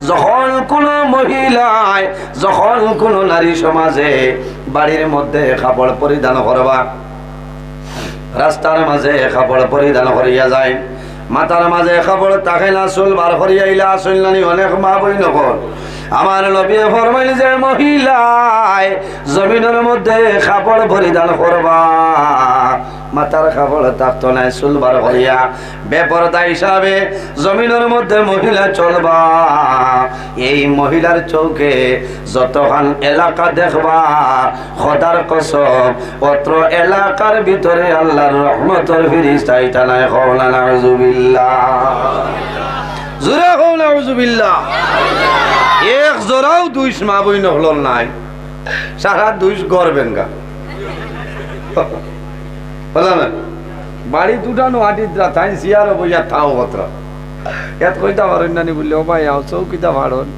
যখন কোনো মহিলায়, যখন কোনো নারী সমাজে বাড়ির মধ্যে কাপড় পরিধান করবা, রাস্তার মাঝে কাপড় পরিধান করিয়া যায়, মাথার মাঝে কাপড় থাকে না, চুল বার করিয়াইলা চুল নানি অনেক মা বই নকর। আমার নবী ফরমাইল যে মহিলায় জমিনের মধ্যে কাপড় পরিধান করবা, মাথার কাপড় থাকতো না, চুল বার করিয়া বেপরদা হিসাবে জমিনের মধ্যে মহিলা চলবা। এই মহিলার চৌকে যতখান এলাকা দেখবা, খোদার কসম অত্র এলাকার ভিতরে আল্লাহর রহমতের ফিরিস্তা টানায় কওলা নাউযুবিল্লাহ, জোরে কওলা নাউযুবিল্লাহ। এক জোড়াও দুইশ মা বই নহল নাই, সারা দুইশ গড়বেন গা বলা না। বাড়ি দুটানো আটিদ্রা তাই সিয়ারও বইয়া থাও কতরা এত কইতা পারেন নানি বললে ও ভাই আও চৌকিটা ভাড়ন,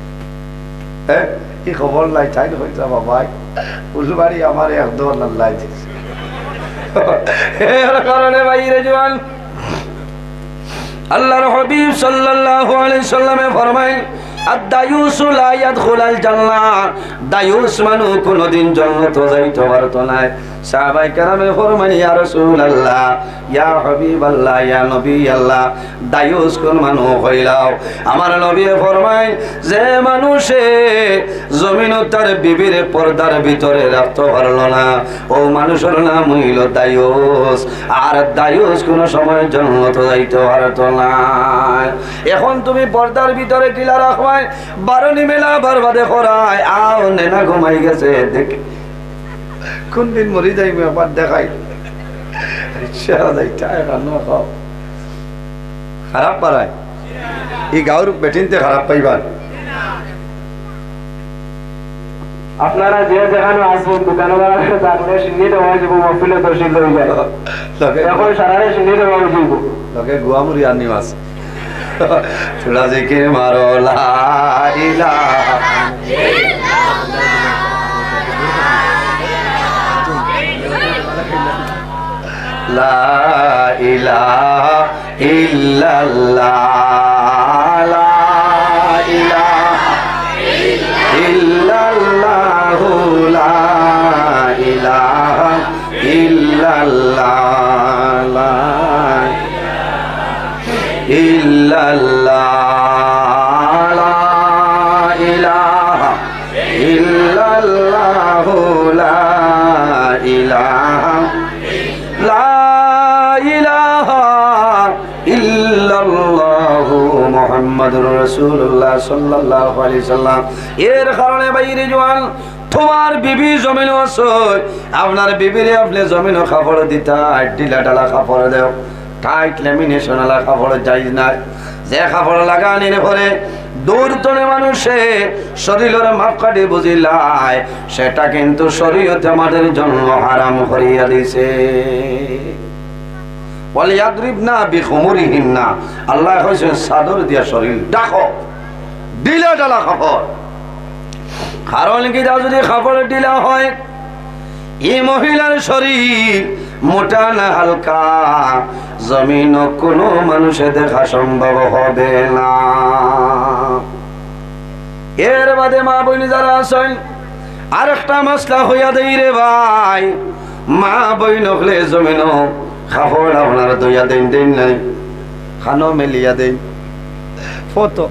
হ্যাঁ কি খবর লাই চাই হইতা বাবাই ফুলবাড়ি আমার এক দোর লাই দিছে এর কারণে ভাই রে জওয়ান আল্লাহর হাবিব সাল্লাল্লাহু আলাইহি সাল্লামে ফরমায় আদ-দায়ুসু লা ইয়াদখুলুল জান্নাহ, দায়ুস মানু কোনদিন জান্নাত যাইতে পারতো না। সাহাবায়ে কেরামে ফরমান ইয়া রাসূলুল্লাহ, ইয়া হাবিবাল্লাহ, ইয়া নবী আল্লাহ, দায়ুস কোন মানু হইলাও? আমার নবী ফরমায় যে মানুষে জমিন তার বিবির পর্দার ভিতরে রাখতে পারলো না, ও মানুষের নাম হইল দায়ুস। আর দায়ুস কোন সময় জান্নাত যাইতে পারতো না। এখন তুমি পর্দার ভিতরে কিলা রাখবাই, বারণি মেলা বরবাদে করায়, আও নেনা ঘুমাই গেছে দেখ কোন দিন মরি যাইবে আবার দেখাই খারাপ পারায় এই গাঁর বেটিনতে খারাপ পাইবার। আপনারা যে যেখানে আসবেন দোকানওয়ালা থাকলে সিন্নিতে হয়ে যাবো, মফিলে দর্শিত হয়ে যায়, এখন সারারে সিন্নিতে হয়ে যাবো, লোকে গুয়ামুরি আনি মাছ থোড়া জিকির মারো লা ইলাহা লা ইলাহা ইল্লাল্লাহ, লা ইলাহা ইল্লাল্লাহু, লা ইলাহা ইল্লাল্লাহ, লা ইল্লাল্লাহ, লা ইলাহা ইল্লাল্লাহু, লা ইলাহা ইল্লাল্লাহু মুহাম্মাদুর রাসূলুল্লাহ সাল্লাল্লাহু আলাইহি সাল্লাম। এর কারণে বাইরে জওয়ান তোমার বিবি জমিন আছে, আপনার বিবিরে আপনি জমিন কাপড় দিতা, ঢিলা ঢালা কাপড় দেও, টাইট ল্যামিনেশন আলা কাপড় যাই না। যে কাপড় লাগানির পরে দূর তনে মানুষে শরীরের মাপকাঠি বুঝিলায়, সেটা কিন্তু শরীয়তে আমাদের জন্য হারাম করিয়া দিছে। ওয়ালিয়াদরিবনা বিখুমুরিহিন্না, আল্লাহ কইছে চাদর দিয়া শরীর ঢাকো, ঢিলা ঢালা কাপড়। কারণ কি যদি কাপড় ঢিলা হয়, এই মহিলার শরীর মোটা না হালকা, জমিন কোনো মানুষে দেখা সম্ভব হবে না। এর বাদে মা বোন যারা আছেন, আরেকটা মাসলা হইয়া দেই রে ভাই, মা বোন হলে জমিন কাপড় আপনার দইয়া দেন, দেন নাই খানো মেলিয়া দেন, ফটো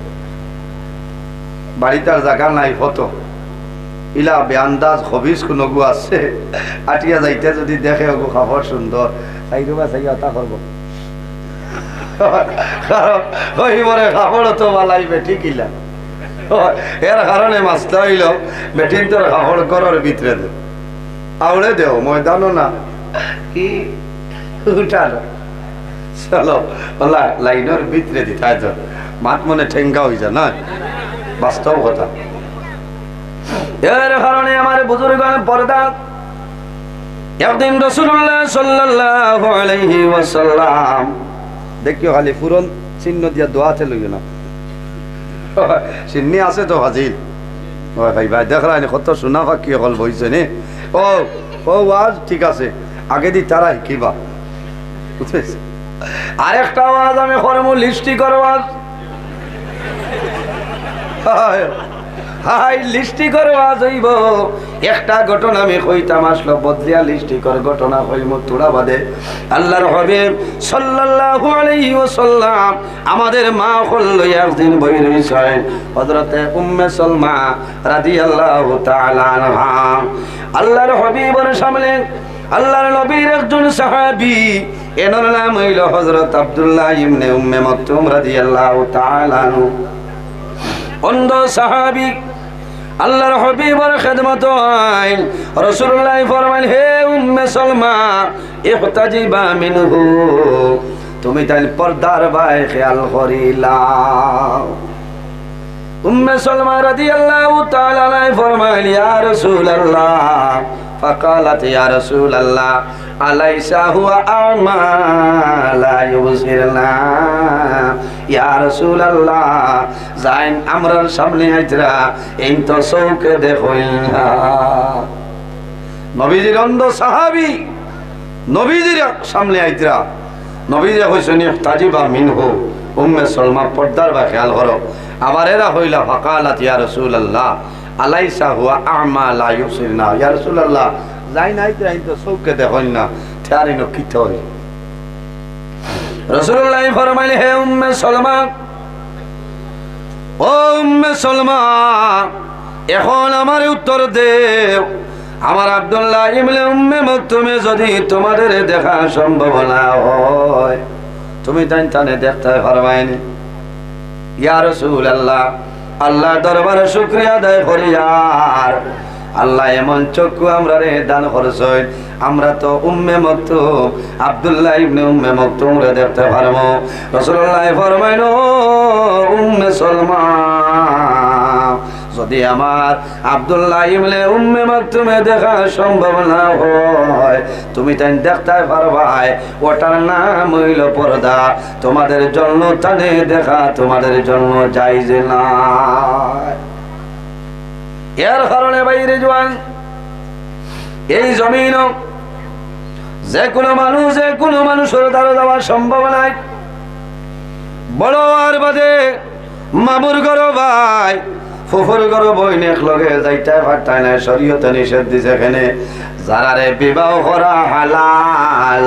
বাড়িটার জায়গা নাই, ফটো ইলা বেআন্দাজ হবিস কোনো গু আছে, আটিয়া যাইতে যদি দেখে ওগো খাবার সুন্দর চাইবা চাইয়া তা করবো, ওইবারে খাবার তো বালাইবে ঠিকিলা। এর কারণে মাছটা হইল বেটিন তোর খাবার করার ভিতরে দে আউড়ে দেও, ময়দানও না কি উঠালো, চলো ওলা লাইনের ভিতরে দি তাই তো মাত মনে ঠেঙ্গা হয়ে যা না, বাস্তব কথা। এর কারণে আমার বুজুর্গ পর্দা, একদিন রাসূলুল্লাহ সাল্লাল্লাহু আলাইহি ওয়াসাল্লাম, দেখিও খালি পুরন চিহ্ন দিয়া দোয়াতে লইও না, চিহ্নি আছে তো হাজির। ও ভাই ভাই দেখলাম কত সোনা ফাঁকি হল বইছে নে, ও ও আওয়াজ ঠিক আছে, আগে দি তারা শিকিবা, বুঝছিস? আরেকটা আওয়াজ আমি করবো, লিস্টি করো আওয়াজ, হাই লিস্টি করে আজ হইব একটা ঘটনা আমি কইতাম আসলো বদলিয়া লিস্টি করে ঘটনা কইব তোড়া বাদে আল্লাহর হাবিব সাল্লাল্লাহু আলাইহি ওয়াসাল্লাম আমাদের মা হল একদিন বই রইছেন হযরতে উম্মে সালমা রাদিয়াল্লাহু তাআলা আনহা আল্লাহর হাবিবের সামনে আল্লাহর নবীর একজন সাহাবী এনার নাম হইল হযরত আব্দুল্লাহ ইবনে উম্মে মাকতুম রাদিয়াল্লাহু তাআলা আনহু অন্ধ সাহাবী আল্লাহর হাবিবের খিদমত আইন রাসূলুল্লাহ ফরমাইল হে উম্মে সালমা ইহতাজিবা মিনহু তুমি তাই পর্দার ভাই খেয়াল করিলা উম্মে সালমা রাদিয়াল্লাহু তাআলা আনহা ফরমাইল ইয়া রাসূলুল্লাহ فقالت يا رسول الله أليس هو أعمى لا يبصرنا يا رسول الله زين আমরার সামনে আইতরা এই তো চোখে দেখই না নবীজির অন্ধ সাহাবী নবীজির সামনে আইতরা নবীজি কইছেন তাজিবা মিনহু উম্মে সালমা পর্দার বা খেয়াল করো আবার এরা হইলা ফাকালাত ইয়া রাসূলুল্লাহ আলাইসা হুয়া আ'মা লা ইউসিরনা ইয়া রাসূলুল্লাহ যাই নাই তো চোখে দেখই না তারিনো কি হই রাসূলুল্লাহ ফরমাইলেন হে উম্মে সালমা ও উম্মে সালমা এখন আমার উত্তর দেও আমার আব্দুল্লাহ ইবনে উম্মে মাকতুমে যদি তোমাদের দেখা সম্ভব না হয় তুমি তানে দেখতে পারবাইনি ইয়া রাসূলুল্লাহ আল্লাহ দরবারে শুকরিয়া আদায় করি আর আল্লাহ এমন চক্ষু আমরা রে দান করছেন আমরা তো উম্মে মাকতুম আব্দুল্লাহ ইবনে উম্মে মাকতুম রে দেখতে পারবো রাসূলুল্লাহ ফরমাইল উম্মে সালমা যদি আমার আব্দুল্লাহ ইবনে উম্মে মাকতুমে দেখা সম্ভব না হয় তুমি তাই দেখতে পারবাই ওটার নাম হইল পর্দা তোমাদের জন্য তানে দেখা তোমাদের জন্য জায়েজ না এর কারণে বাইরে জওয়ান এই জমিন যে কোনো মানুষের দ্বারা যাওয়া সম্ভব নাই বড় আর বাদে মামুর ঘর ভাই ফুফুর ঘর বইন এক লগে যাইতে পারতাই না শরীয়তে নিষেধ দিছে এখানে যারারে বিবাহ করা হালাল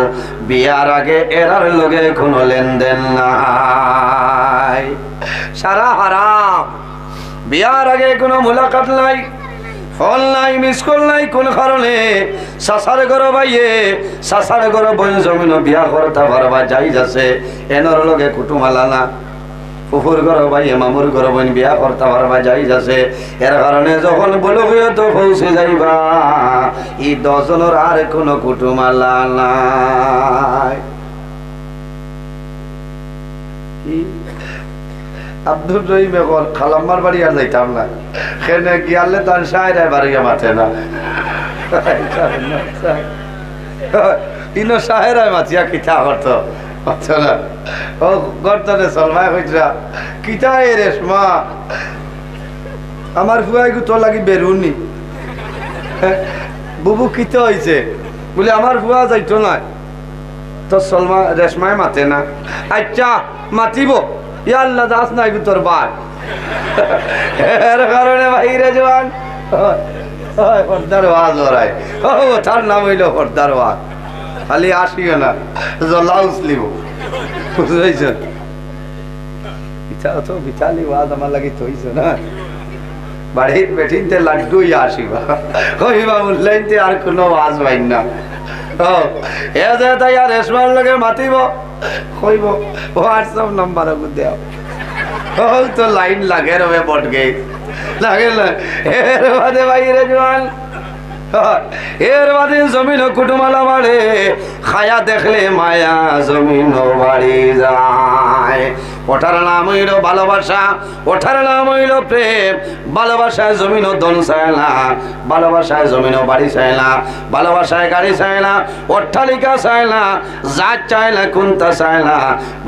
বিয়ার আগে এরার লগে কোনো লেনদেন নাই সারা হারাম বিয়ার আগে কোনো মুলাকাত নাই ফল নাই মিস কল নাই কোন কারণে সাসার ঘর ভাইয়ে সাসার ঘর বইন জমিন বিয়া করতে পারবা জায়েজ আছে এনর লগে কুটুমালা না ফুফুর ঘর ভাইয়ে মামুর ঘর বইন বিয়া করতে পারবা জায়েজ আছে এর কারণে যখন বলো তো পৌঁছে যাইবা ই 10 জনের আর কোনো কুটুমালা নাই আব্দুর রহিম এখন খালাম্মার বাড়ি আর যাইতাম না সেনে গিয়ালে তার সাহেরায় বাড়িয়া মাথে না ইনো সাহেরায় মাথিয়া কিতা করতো না ও গর্তনে সলমায় কইরা কিতা এ রেশমা আমার ফুয়াই তো লাগি বেরুনি বুবু কিতা হইছে বলে আমার ফুয়া যাইতো না তো সলমা রেশমায় মাথে না আচ্ছা মাতিব ইয়া আল্লাহ দাস নাই তোর বাদ এর কারণে বাইরে জওয়ান পর্দার ওয়াজ ওরাই ও তার নাম হইল পর্দার ওয়াজ খালি আসিও না জলাউস লিব বুঝাইছ ইচ্ছা তো বিচালি ওয়াজ আমার লাগি থইছ না বাড়ির বেঠিনতে লাড্ডু ইয়া আসিবা কইবা উল্লাইতে আর কোনো ওয়াজ বাইন না ও এ যে তাই আর রেশমার লগে মাতিব কইব হোয়াটসঅ্যাপ নাম্বার দেও ও তো লাইন লাগে রে বট গই লাগে না এর বাদে বাইরে জওয়ান এর বাদে জমিন কুটুমালা বাড়ে খায়া দেখলে মায়া জমিন বাড়ি যায় ওঠার নাম হইল ভালোবাসা ওঠার নাম হইল প্রেম ভালোবাসায় জমিন দন চায় না ভালোবাসায় জমিন বাড়ি চায় না ভালোবাসায় গাড়ি চায় না অট্টালিকা চায় না জাত চায় না কুন্তা চায় না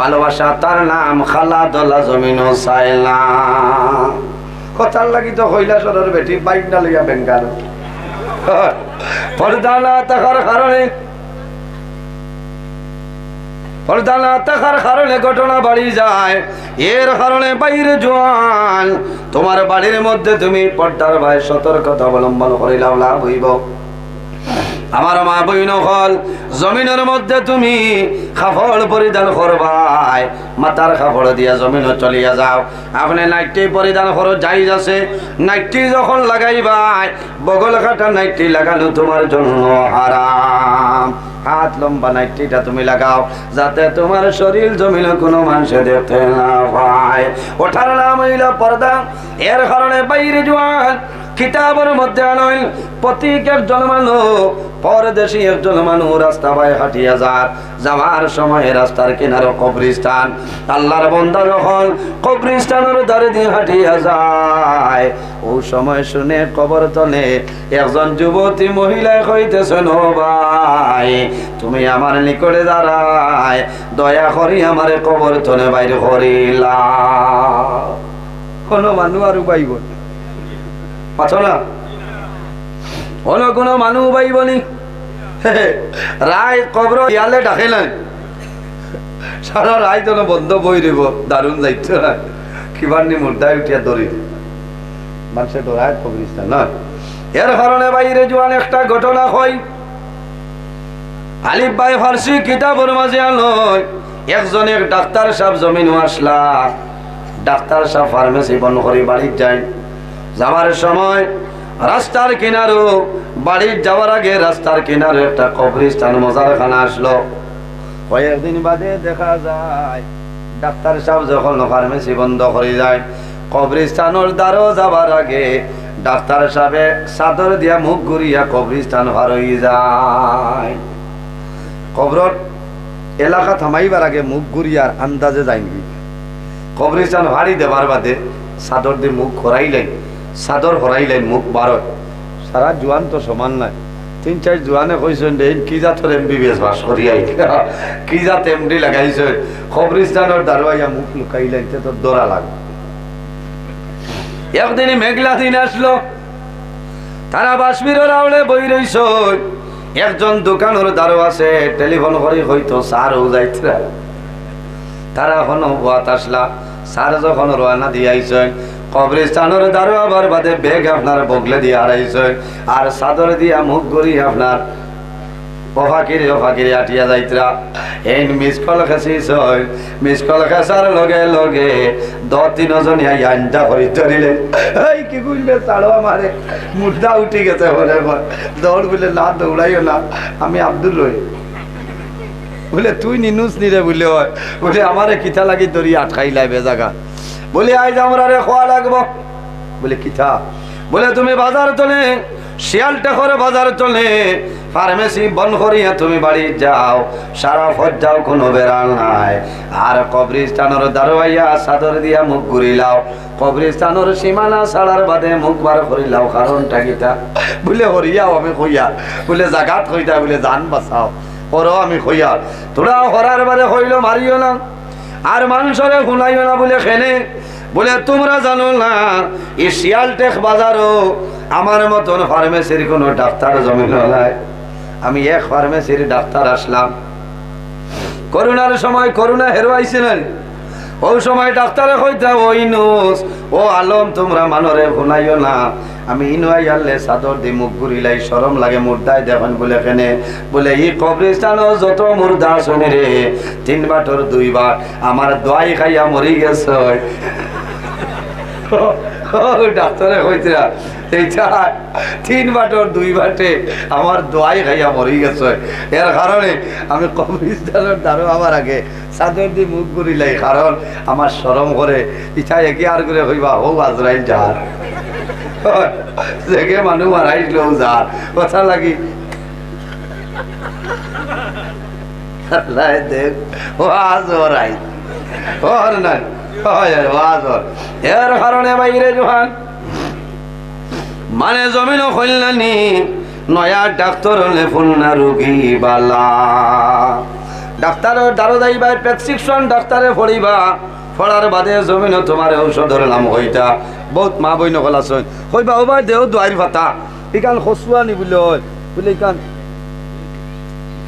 ভালোবাসা তার নাম খালা দলা জমিন চায় না কথার লাগি তো কৈলাসরের বেটি বাইক না লইয়া বেঙ্গাল পর্দা না থাকার কারণে পর্দা না থাকার কারণে ঘটনা বাড়ি যায়। এর কারণে বাইরে জোয়ান তোমার বাড়ির মধ্যে তুমি পর্দার ভাই সতর্কতা অবলম্বন করিলাও লাভ হইব। আমার মা বইন হল জমিনের মধ্যে তুমি কাপড় পরিধান করবাই, মাথার কাপড় দিয়া জমিন চলিয়া যাও। আপনি নাইটি পরিধান করো যাইজ আছে, নাইটি যখন লাগাইবাই বগল কাটা নাইটি লাগানো তোমার জন্য হারাম। হাত লম্বা নাইটিটা তুমি লাগাও যাতে তোমার শরীর জমিনে কোনো মানুষে দেখতে না পায়। ওঠার নাম হইল পর্দা। এর কারণে বাইরে জোয়ান কিতাবের মধ্যে আনইল প্রতীক একজন মানুষ পরদেশী একজন মানুষ রাস্তা বাই হাঁটিয়া যাওয়ার সময় রাস্তার কিনারে কবরস্থান। আল্লাহর বান্দা যখন কবরস্থানের ধারে দিয়ে হাঁটিয়া যায় ওই সময় শুনে কবর তলে একজন যুবতী মহিলা কইতেছেন, ও ভাই তুমি আমার নিকটে দাঁড়ায় দয়া করি আমারে কবর তলে বাইরে করিলা। কোনো মানুষ আর উপাইব পাচ্ছ না, অন্য কোনো মানুষ পাইবনি। রায় কবর ইয়ালে ডাকে নাই, সারা রায় তো বন্ধ বই দিব, দারুণ যাইত না কিবার নি মুর্দায় উঠিয়া ধরি মানুষের ডরায় কবরিস্তান নয়। এর কারণে বাইরে জোয়ান একটা ঘটনা হয়। আলিফ ভাই ফার্সি কিতাবের মাঝে আনয় একজন এক ডাক্তার সাহেব জমিন আসলা। ডাক্তার সাহেব ফার্মেসি বন্ধ করে বাড়ি যায়। যাওয়ার সময় রাস্তার কিনারো বাড়ির যাওয়ার আগে রাস্তার কিনারে একটা কবরস্থান মজারখানা আসলো। কয়েকদিন বাদে দেখা যায় ডাক্তার সাহেব যখন ফার্মেসি বন্ধ করে যায় কবরস্থানের দ্বারও যাবার আগে ডাক্তার সাহেব চাদর দিয়া মুখ ঘুরিয়া কবরস্থান পার হয়ে যায়। কবর এলাকা থামাইবার আগে মুখ ঘুরিয়ার আন্দাজে যায়নি। কবরস্থান ভারী দেবার বাদে চাদর দিয়ে মুখ ঘরাইলেন, চাদর হরাইলেন মুখ বারো। সারা জোয়ান তো সমান নাই, 3-4 জোয়ানে কইছেন কি জাতর MBBS পাস করিয়াই কি জাত MD লাগাইছে কবরস্থানের দারোয়াইয়া মুখ লুকাইলেন, তো দৌড়া লাগ। একদিন মেঘলা দিন আসলো, তারা বাসবিরের আওলে বই রইছ। একজন দোকানের দারো আছে টেলিফোন করে হয়তো সারও যাইতরা। তারা এখনো বাত আসলা, সার যখন রওনা দিয়ে আইছেন কবরস্থানের দারো আবার বাদে বেগ আপনার বগলে দিয়ে হারাইছে আর চাদর দিয়া মুখ গড়ি আপনার অফাকিরে আটিয়া যাইতরা। এই মিস কল খেছিস, মিস কল খেসার লগে লগে 2-3 জন আইনটা হয়ে ধরিলে এই কি বুঝবে চাড়ো আমারে মুর্দা উঠি গেছে বলে দৌড় বলে না দৌড়াইও না, আমি আব্দুল লই বলে তুই নিনুস নিরে বলে হয় বলে আমারে কিতা লাগি ধরি আটকাইলাই বেজাগা বলে আজ আমরা রে খোয়া লাগবো বলে কিতা বলে তুমি বাজার চলে শিয়ালটা করে বাজার চলে ফার্মেসি বন্ধ করিয়া তুমি বাড়ি যাও, সারা ফজ যাও কোনো বেড়াল নাই। আর কবরস্থানের দারোয়াইয়া চাদর দিয়া মুখ ঘুরিলাও, কবরস্থানের সীমানা ছাড়ার বাদে মুখ বার করিলাও। কারণটা কিতা বলে হরিয়াও আমি কইয়া বলে জাগাত কইতা বলে জান বাঁচাও করো আমি কইয়া তোরা হরার বাদে হইল মারিও না আর মানুষরে শুনাইও না বলে খেনে বলে তোমরা জানো না এই শিয়ালটেক বাজারও আমার মতন ফার্মেসির কোনো ডাক্তার জমি নাই। আমি এক ফার্মেসির ডাক্তার আসলাম, করোনার সময় করোনা হেরোয়াইছিলেন, ওই সময় ডাক্তারে কইতা ওই নোস ও আলম তোমরা মানরে শুনাইও না। আমি ইনুয়াই আনলে চাদর দি মুখ ঘুরিলাই শরম লাগে মুর্দায় দেখেন বলে কেনে বলে ই কবরস্থান যত মুর্দা শুনি রে 3 বাটর 2 বার আমার দোয়াই খাইয়া মরি গেছে। ডাক্তারে কইতা এইটা 3 বাটর 2 বাটে আমার দোয়াই খাইয়া মরি গেছে। এর কারণে আমি কবরস্থানের দ্বারো আমার আগে চাদর দিয়ে মুখ ঘুরিলাই, কারণ আমার শরম করে ইচ্ছা একে আর করে কইবা হো আজরাইল যার দেখে মানুষ মারাইছিল যার কথা লাগি দেখ ও আজ ওরাই ওর নাই এর কারণে বাইরে জোহান মানে জমিন কল্যাণী নয়া ডাক্তার হলে ফুন্না রুগী বালা ডাক্তারের দ্বারা যাইবা প্রেসক্রিপশন ডাক্তারে পড়িবা, পড়ার বাদে জমিন তোমার ঔষধের নাম হইতা। বহুত মা বই নকল আছেন কইবা ও ভাই দেহ দুয়ারি ফাতা ইকান খসুয়া নি বলে বলে ইকান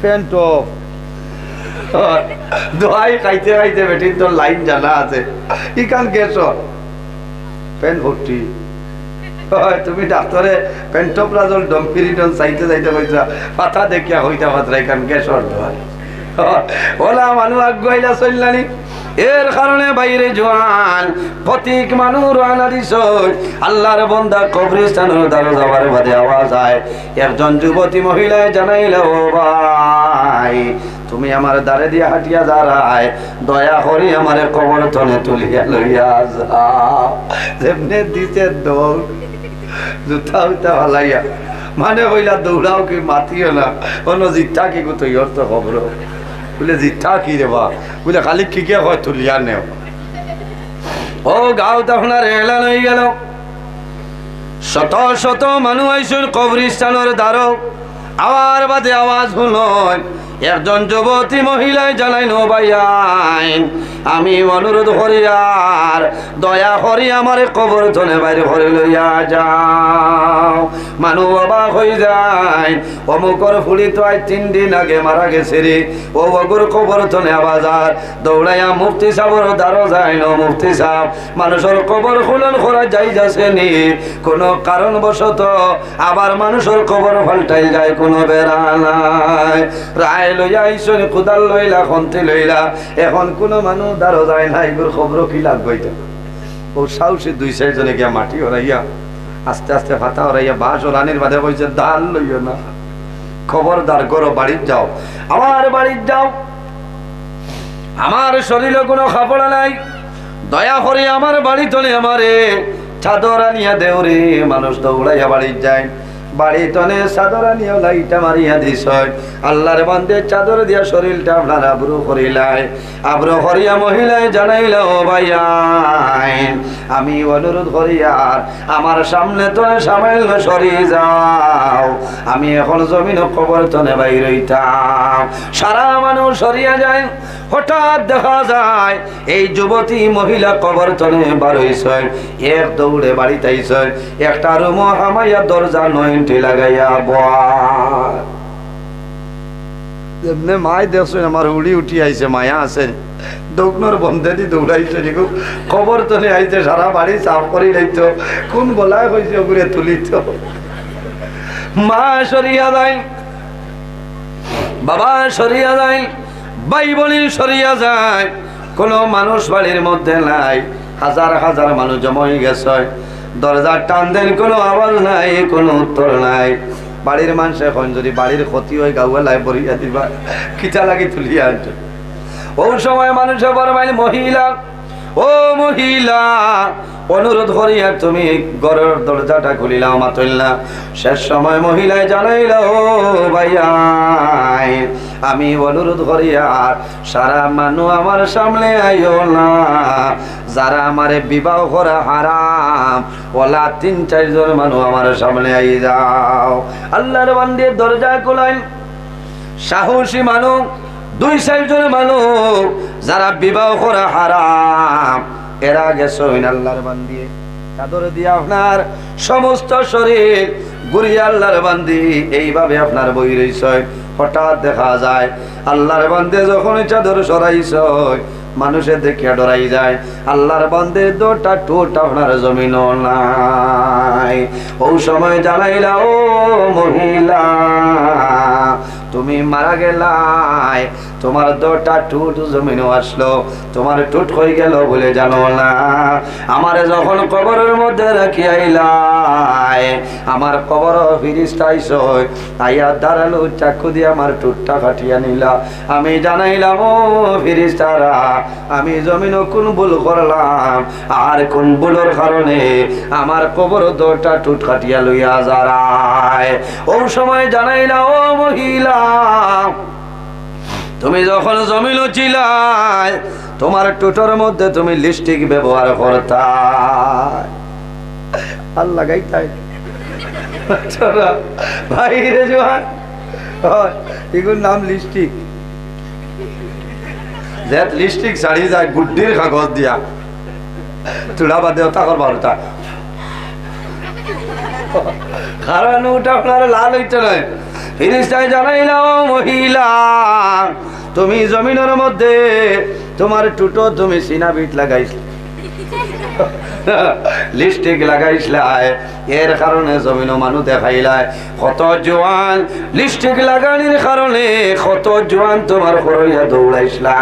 ফ্যান্ট দোয়াই খাইতে খাইতে বেটির তোর লাইন জানা আছে ইকান গেছ পেন ভর্তি তুমি ডাক্তারে পেন্টোপ্রাজল ডম্পিরিডন চাইতে যাইতে কইছা পাতা দেখিয়া হইতা পাত্রা ইকান গেছর দোয়াই ওলা মানুষ আগুয়াইলা চললানি এর কারণে বাইরে জোয়ান প্রতীক মানুষ রানা দিছ আল্লাহর বন্দা কবরস্থানের দ্বারা যাওয়ার বাদে আওয়াজ আয় একজন যুবতী মহিলায় জানাইল ও ভাই তুমি আমার দ্বারে দিয়ে হাঁটিয়া দাঁড়ায় দয়া করি আমার কবর তনে তুলিয়া লইয়া যাও যেমনে দিতে দৌড় জুতা উতা ভালাইয়া মানে হইলা দৌড়াও কি মাতিও না অন্য জিতা কি কত ইয়র তো খবর বলে জিতা কি রে বা বলে খালি কিকে হয় তুলিয়া নেও ও গাঁও তখন আর এলান হয়ে গেল শত শত মানুষ আইসুন কবরস্থানের দ্বারও আওয়ার বাদে আওয়াজ হলো একজন যুবতী মহিলায় জানাইল ভাইয়াইন আমি অনুরোধ করি আর দয়া করি আমার কবর তনে বাইরে করে লইয়া যাও মানুষ অবাক হয়ে যায় অমুকর ফুলি তো আজ 3 দিন আগে মারা গেছে রে ও বগুর কবর তনে আবাজার দৌড়াইয়া মুফতি সাহেবের দ্বারও যায় না মুফতি সাহেব মানুষের কবর খুলন করা যাই যাচ্ছে নি কোনো কারণবশত আবার মানুষের কবর পাল্টাই যায় কোনো বেড়া নাই রায় লইয়া আইসনি কুদাল লইলা খন্তি লইলা এখন কোনো মানুষ দ্বারও যায় না এগুলো খবর কি লাগবে ও সাহসী 2-4 জনে গিয়া মাটি ওরাইয়া আস্তে আস্তে ফাতা ওরাইয়া বাঁশ ও রানীর বাদে কইছে দাল লইও না খবরদার করো বাড়ির যাও আমার বাড়ির যাও আমার শরীরে কোনো কাপড় নাই দয়া করে আমার বাড়ি তোলে আমারে চাদর আনিয়া দেও রে মানুষ দৌড়াইয়া বাড়ির যায় বাড়ি তনে চাদর আনিয়া লাইটা মারিয়া দিস আল্লাহর বান্দে চাদর দিয়া শরীরটা আপনার আব্রু করিলাই আব্রু করিয়া মহিলায় জানাইল ও ভাইয়া আমি অনুরোধ করি আর আমার সামনে তনে সামাইল সরি যাও আমি এখন জমিন কবর তনে বাইর হইতাম সারা মানুষ সরিয়া যায় হঠাৎ দেখা যায় এই যুবতী মহিলা কবর তনে বার হইছে এক দৌড়ে বাড়িতে আইছে একটা রুম হামাইয়া দরজা নয়নটি লাগাইয়া বয় যেমনে মায় দেখছেন আমার উড়ি উঠি আইছে মায়া আছে দৌড়নোর বন্ধে দি দৌড়াইছে দেখো খবর তলে আইছে সারা বাড়ি সাফ করি লাইতো কোন বলায় হয়েছে ওগুলো তুলিত মা সরিয়া যায় বাবা সরিয়া যায় ভাই বোনি সরিয়া যায় কোনো মানুষ বাড়ির মধ্যে নাই হাজার হাজার মানুষ জমা হয়ে গেছে দরজার টান দেন কোনো আওয়াজ নাই কোনো উত্তর নাই বাড়ির মানুষ এখন যদি বাড়ির ক্ষতি হয় গাউয়ালায় বরিয়া দিবা কিটা লাগি তুলিয়া আনছে ওই সময় মানুষের বড় মানে মহিলা ও মহিলা অনুরোধ করিয়া তুমি ঘরের দরজাটা খুলিলাম মাতইলা শেষ সময় মহিলায় জানাইল ও ভাইয়া আমি অনুরোধ করিয়া সারা মানুষ আমার সামনে আইও না যারা আমারে বিবাহ করা হারাম ওলা 3-4 জন মানুষ আমার সামনে আই যাও আল্লাহর বান্দে দরজা খুলাই সাহসী মানুষ 2-4 জন মানুষ যারা বিবাহ করা হারাম এরা গেছে আল্লাহর বান্দি চাদর দিয়ে আপনার সমস্ত শরীর গুড়িয়া আল্লাহর বান্দি এইভাবে আপনার বই রইছে হঠাৎ দেখা যায় আল্লাহর বান্দে যখন চাদর সরাইছ মানুষের দেখিয়া ডরাই যায় আল্লাহর বান্দে 2টা ঠোঁট আপনার জমিন নাই ওই সময় জানাইলা ও মহিলা তুমি মারা গেলাই তোমার 2টা ঠোঁট জমিন আসলো তোমার ঠোঁট হয়ে গেল বলে জানো না আমারে যখন কবরের মধ্যে রাখি আইলাই আমার কবর ফিরিস্তা আইস আইয়া দাঁড়ালো চাকু দিয়ে আমার ঠোঁটটা কাটিয়া নিলা আমি জানাইলাম ও ফিরিস্তারা আমি জমিন কোন ভুল করলাম আর কোন ভুলের কারণে আমার কবর 2টা ঠোঁট কাটিয়া লইয়া যারায় ওই সময় জানাইলা ও মহিলা তুমি যখন জমিন ছিলাই তোমার টুটোর মধ্যে তুমি লিপস্টিক ব্যবহার করতা আল্লাহ গাইতাই ভাই রে জোয়ান এগুলোর নাম লিপস্টিক যে লিপস্টিক ছাড়ি যায় গুড্ডির কাগজ দিয়া তুলা বাদে তাকর বারোটা কারণ ওটা আপনার লাল হইতে নয় ফিরিস্তায় জানাইলাম মহিলা তুমি জমিনের মধ্যে তোমার টুটো তুমি সিনা বিট লাগাইছ লিপস্টিক লাগাইছলাই এর কারণে জমিন মানুষ দেখাইলাই কত জোয়ান লিপস্টিক লাগানির কারণে কত জোয়ান তোমার করইয়া দৌড়াইছলা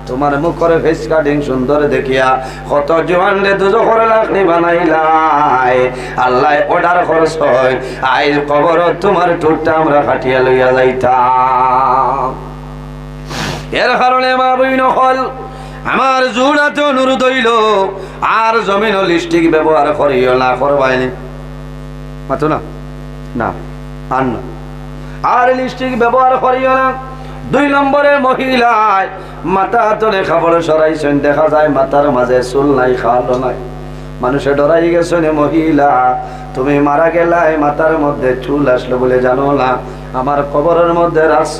তোমার মুখের ফেস কাটিং সুন্দর দেখিয়া কত জোয়ান রে দুজখর লাখনি বানাইলাই আল্লাহ অর্ডার খরচ হয় আইজ কবর তোমার টুটটা আমরা কাটিয়া লইয়া যাইতাম এর কারণে মা বইন হল আমার জোড়াতে অনুরোধ হইল আর জমিন লিপস্টিক ব্যবহার করিও না করবাইনি মাতো না না আর না আর লিপস্টিক ব্যবহার করিও না 2 নম্বরে মহিলায় মাথা তলে খাবার সরাইছেন দেখা যায় মাথার মাঝে চুল নাই খাওয়ালো নাই মানুষে ডরাই গেছে মহিলা তুমি মারা গেলাই মাথার মধ্যে চুল আসলো বলে জানো না আমার কবরের মধ্যে রাখছ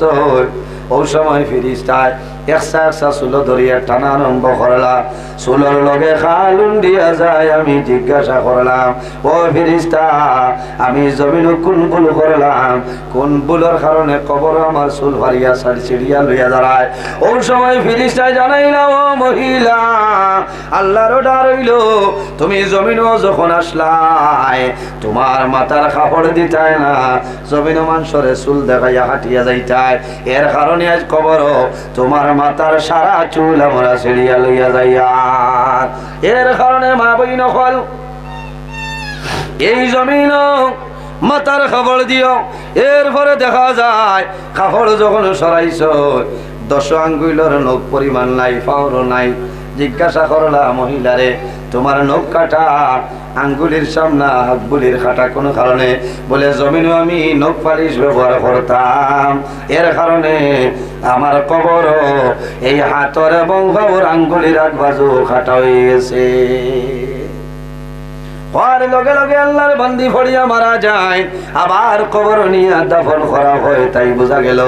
ও সময় ফিরিস্তায় একসা চুলো ধরিয়া টানা আরম্ভ করলাম চুলোর লগে খালুন দিয়া যায় আমি জিজ্ঞাসা করলাম ও ফিরিস্তা আমি জমিন কোন ভুল করলাম কোন ভুলের কারণে কবর আমার চুল ভারিয়া ছিড়িয়া লইয়া দাঁড়ায় ও সময় ফিরিস্তায় জানাই না ও মহিলা আল্লাহর অর্ডার হইল তুমি জমিনও যখন আসলাই তোমার মাথার কাপড় দিতাই না জমিন মানুষরে চুল দেখাইয়া হাঁটিয়া যাইতাই এর কারণে আজ কবর তোমার মাথার সারা চুল আমরা ছিড়িয়া লইয়া যাইয়া এর কারণে মা বইন হল এই জমিন মাথার কাপড় দিও এরপরে দেখা যায় কাপড় যখন সরাইছ 10 আঙ্গুলের নখ পরিমাণ নাই পাওয়ার নাই জিজ্ঞাসা করলা মহিলারে তোমার নখ কাটা আঙ্গুলির সামনা হাতগুলির কাটা কোনো কারণে বলে জমিন আমি নখ পালিশ ব্যবহার করতাম এর কারণে আমার কবর এই হাতর এবং বাবুর আঙ্গুলির এক বাজু কাটা হয়ে গেছে হওয়ার লগে লগে আল্লাহর বান্দি ফড়িয়া মারা যায় আবার কবর নিয়ে দাফন করা হয় তাই বোঝা গেল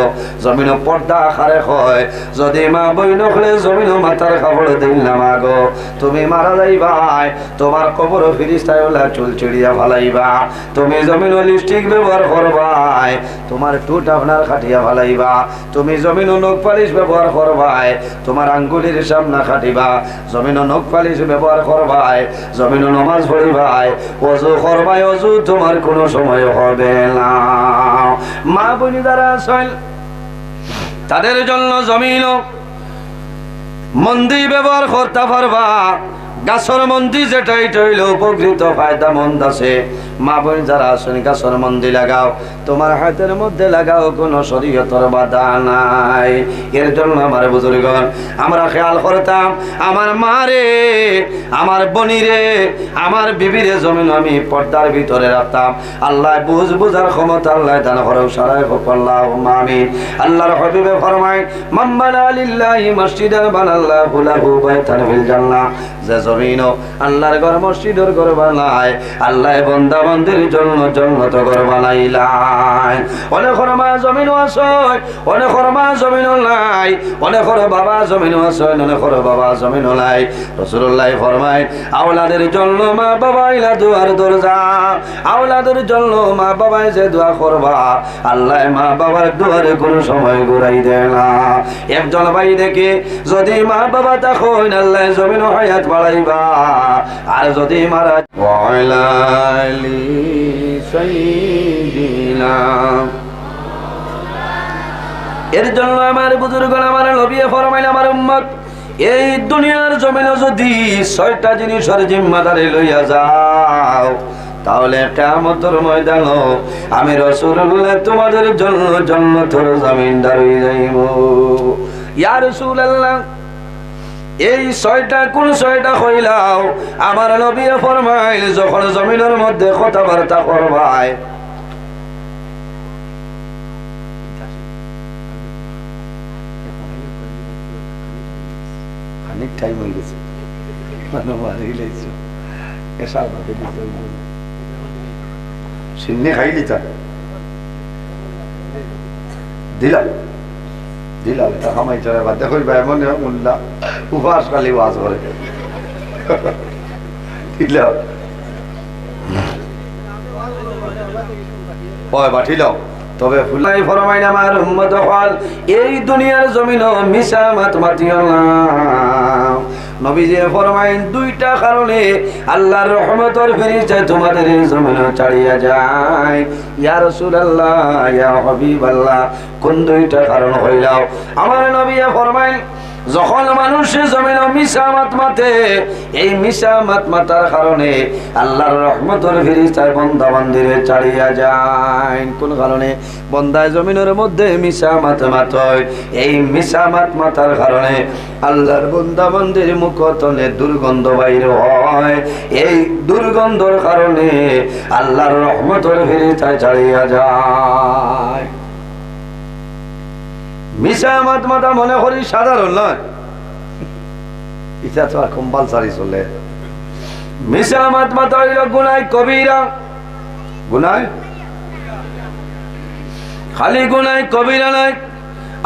জমিন পর্দা আকারে হয় যদি মা বই নখলে জমিন মাথার কাপড় দিল না মাগো তুমি মারা যাইবাই তোমার কবর ফিরিস্তায় ওলা চুল চিড়িয়া ফালাইবা তুমি জমিন লিপস্টিক ব্যবহার করবাই তোমার টুট আপনার খাটিয়া ফালাইবা তুমি জমিন নখ পালিশ ব্যবহার করবাই তোমার আঙ্গুলির সামনা খাটিবা জমিন নখ পালিশ ব্যবহার করবাই জমিন নমাজ পড়িবা ওযু করবাই ওযু তোমার কোনো সময় হবে না মা বোন যারা আছেন তাদের জন্য জমিন মন্দির ব্যবহার করতে পারবা গাছর মন্দির যেটাই হইল উপকৃত ফায়দা মন্দ আছে মা বোন যারা আছেন গাছর মন্দির লাগাও তোমার হাতের মধ্যে লাগাও কোনো শরীয়তের বাধা নাই এর জন্য আমার বুজুর্গণ আমরা খেয়াল করতাম আমার মা রে আমার বোনি রে আমার বিবিরে জমিন আমি পর্দার ভিতরে রাখতাম আল্লাহ বুঝার ক্ষমতা আল্লাহ দান করো সারাই হোক আল্লাহুম্মা আমিন আল্লাহর হাবিবে ফরমায় মান বানা লিল্লাহি মসজিদান বানাল্লাহু লাহু বাইতান ফিল জান্নাহ যে জমিন আল্লাহর ঘর মসজিদের ঘর বানায় আল্লাহ বান্দা বান্দির জন্য জান্নাত ঘর বানাইলাই অনেক মা জমিন আছে অনেক মা জমিন নাই অনেক বাবা জমিন আছে অনেক বাবা জমিন নাই রাসূলুল্লাহ ফরমায় আওলাদের জন্য মা বাবা ইলা দুয়ার দরজা আওলাদের জন্য মা বাবা যে দোয়া করবা আল্লাহ মা বাবার দুয়ারে কোনো সময় ঘুরাই দেয় না একজন ভাই দেখে যদি মা বাবা তখন আল্লাহ জমিন হায়াত বাড়াইবা আর যদি মারা ওয়ালালি সাইয়্যিদিনা এর জন্য আমার বুজুর্গণ আমার নবী ফরমাইল আমার উম্মত এই দুনিয়ার জমিনে যদি 6টা জিনিসের জিম্মাদারি লইয়া যাও তাহলে কিয়ামতের ময়দানে আমি রাসূলুল্লাহ তোমাদের জন্য জান্নাতের জমিনদার হয়ে যাইব ইয়া রাসূলুল্লাহ এই 6টা কোন 6টা কইলাও আমার নবী ফরমাইল যখন জমিনের মধ্যে কথাবার্তা করবাই অনেক টাইম হয়ে গেছে মানে মারি লাইছো এসা বাদে সিন্নে খাই দিতা দিলাম দিলাম তা হামাই চলে বাদে কইবা এমন মুল্লা উপবাস খালি ওয়াজ করে দিলাম ওই বাঠিলাম তবে ফুলাই ফরমাইন আমার উম্মত হল এই দুনিয়ার জমিনও মিশা মাত মাতিও না। নবীজি ফরমাইন দুইটা কারণে আল্লাহর রহমতের ফেরেশতা তোমাদের এই জমিনে ছাড়িয়া যায়। ইয়া রাসূলুল্লাহ, ইয়া হাবিবাল্লাহ, কোন দুইটা কারণ হইলাও? আমার নবী ফরমাইন যখন মানুষের জমিনে মিশা মাত মাতে, এই মিশা মাত মাতার কারণে আল্লাহর রহমতের ফেরেশতা বান্দা বান্দিরে ছাড়িয়া যায়। কোন কারণে? বান্দায় জমিনের মধ্যে মিশা মাত মাতয়, এই মিশা মাত মাতার কারণে আল্লাহর বান্দা বান্দির মুখতনে দুর্গন্ধ বাইর হয়, এই দুর্গন্ধর কারণে আল্লাহর রহমতের ফেরেশতা ছাড়িয়া যায়। মিশা মাত মাতা মনে করি সাধারণ নয়, এটা তো আর কম্পালসারি চলে। মিশা মাত মাতা হইল গুনায় কবিরা। গুনায় খালি গুনায় কবিরা নয়,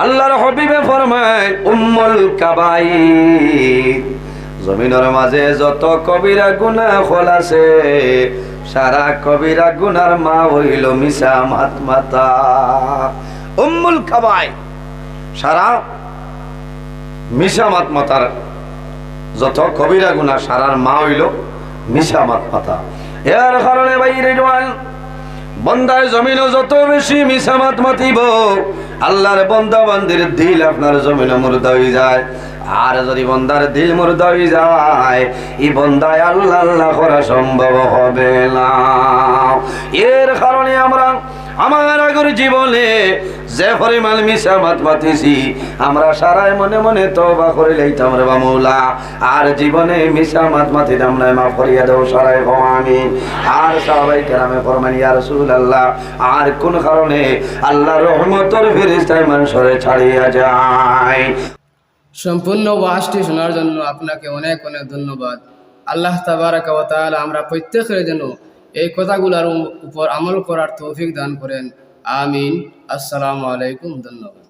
আল্লাহর হাবিবে ফরমায় উম্মুল কাবাইর, জমিনের মাঝে যত কবিরা গুনাহ হল আছে সারা কবিরা গুনার মা হইল মিশা মাত মাতা। উম্মুল কাবাইর, সারা মিশা মাত মাতার যত কবিরা গুনাহ সারার মা হইল মিশা মাত মাতা। এর কারণে বাইরে জওয়ান বন্দায় জমিনে যত বেশি মিশা মাত মাতিব আল্লাহর বান্দা বান্দির দিল আপনার জমিনে মুর্দা হয়ে যায়। আর যদি বন্দার দিল মুর্দা হয়ে যায়, এই বন্দায় আল্লাহ আল্লাহ করা সম্ভব হবে না। এর কারণে আমরা আমার আগের জীবনে যে পরিমাণ মিশা মাত মাতিছি আমরা সারাই মনে মনে তওবা করে লইতাম রে বামুলা, আর জীবনে মিশা মাত মাতিতাম না, মাফ করিয়া দাও সারাই গো আমিন। আর সাহাবায়ে কেরামে ফরমান ইয়া রাসূলুল্লাহ, আর কোন কারণে আল্লাহর রহমতের ফেরেশতায় মানুষরে ছাড়িয়া যায়। সম্পূর্ণ ওয়াজটি শোনার জন্য আপনাকে অনেক অনেক ধন্যবাদ। আল্লাহ তাবারাকা ওয়া তাআলা আমরা প্রত্যেকের জন্য এই কথাগুলোর উপর আমল করার তৌফিক দান করেন। আমিন। আসসালামু আলাইকুম। ধন্যবাদ।